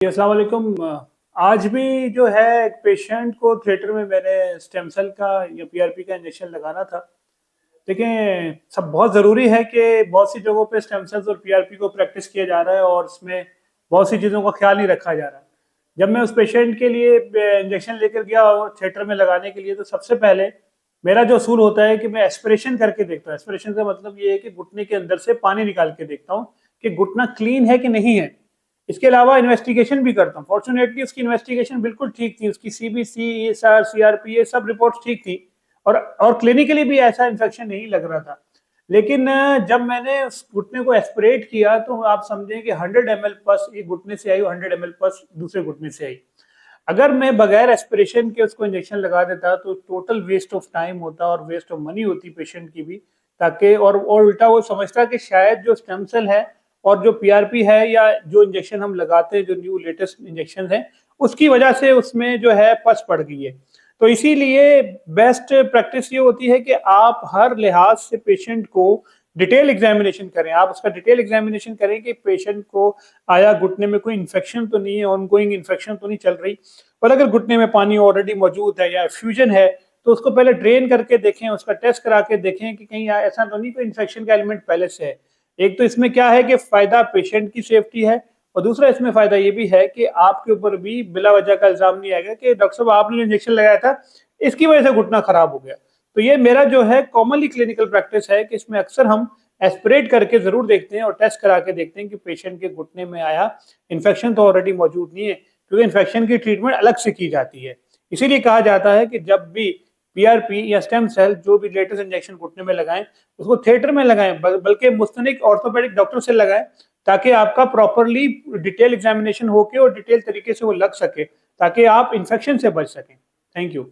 अस्सलाम वालेकुम। आज भी जो है एक पेशेंट को थिएटर में मैंने स्टेम सेल का या पीआरपी का इंजेक्शन लगाना था। देखें, सब बहुत ज़रूरी है कि बहुत सी जगहों पे स्टेम सेल्स और पीआरपी को प्रैक्टिस किया जा रहा है और इसमें बहुत सी चीज़ों का ख्याल नहीं रखा जा रहा। जब मैं उस पेशेंट के लिए इंजेक्शन लेकर गया थिएटर में लगाने के लिए, तो सबसे पहले मेरा जो असूल होता है कि मैं एस्पिरेशन करके देखता हूँ। एस्पिरेशन का मतलब ये है कि घुटने के अंदर से पानी निकाल के देखता हूँ कि घुटना क्लीन है कि नहीं है। इसके अलावा इन्वेस्टिगेशन भी करता हूँ। फॉर्चुनेटली उसकी इन्वेस्टिगेशन बिल्कुल ठीक थी, उसकी सीबीसी, ईएसआर, सीआरपी, ये सब रिपोर्ट्स ठीक थी और क्लिनिकली भी ऐसा इन्फेक्शन नहीं लग रहा था। लेकिन जब मैंने उस घुटने को एस्पिरेट किया तो आप समझें कि 100 ml पस एक घुटने से आई और 100 ml पस दूसरे घुटने से आई। अगर मैं बगैर एस्पिरेशन के उसको इंजेक्शन लगा देता तो टोटल वेस्ट ऑफ टाइम होता और वेस्ट ऑफ मनी होती पेशेंट की भी। ताकि और उल्टा वो समझता कि शायद जो स्टेम सेल है और जो पीआरपी है या जो इंजेक्शन हम लगाते हैं, जो न्यू लेटेस्ट इंजेक्शन है, उसकी वजह से उसमें जो है पस पड़ गई है। तो इसीलिए बेस्ट प्रैक्टिस ये होती है कि आप हर लिहाज से पेशेंट को डिटेल एग्जामिनेशन करें। आप उसका डिटेल एग्जामिनेशन करें कि पेशेंट को आया घुटने में कोई इन्फेक्शन तो नहीं है, ऑनगोइंग इन्फेक्शन तो नहीं चल रही। और अगर घुटने में पानी ऑलरेडी मौजूद है या फ्यूजन है, तो उसको पहले ड्रेन करके देखें, उसका टेस्ट करा के देखें कि कहीं ऐसा तो नहीं कोई इन्फेक्शन का एलिमेंट पहले से है। एक तो इसमें क्या है कि फायदा पेशेंट की सेफ्टी है, और दूसरा इसमें फायदा ये भी है कि आपके ऊपर भी बिला वजह का इल्जाम नहीं आएगा कि डॉक्टर साहब आपने इंजेक्शन लगाया था, इसकी वजह से घुटना खराब हो गया। तो ये मेरा जो है कॉमनली क्लिनिकल प्रैक्टिस है कि इसमें अक्सर हम एस्पिरेट करके जरूर देखते हैं और टेस्ट करा के देखते हैं कि पेशेंट के घुटने में आया इन्फेक्शन तो ऑलरेडी मौजूद नहीं है, क्योंकि इन्फेक्शन की ट्रीटमेंट अलग से की जाती है। इसीलिए कहा जाता है कि जब भी पीआरपी या स्टेम सेल जो भी लेटेस्ट इंजेक्शन घुटने में लगाएं, उसको थिएटर में लगाएं, बल्कि मुस्तनिक ऑर्थोपेडिक डॉक्टर से लगाएं, ताकि आपका प्रॉपरली डिटेल एग्जामिनेशन होके और डिटेल तरीके से वो लग सके, ताकि आप इन्फेक्शन से बच सकें। Thank you.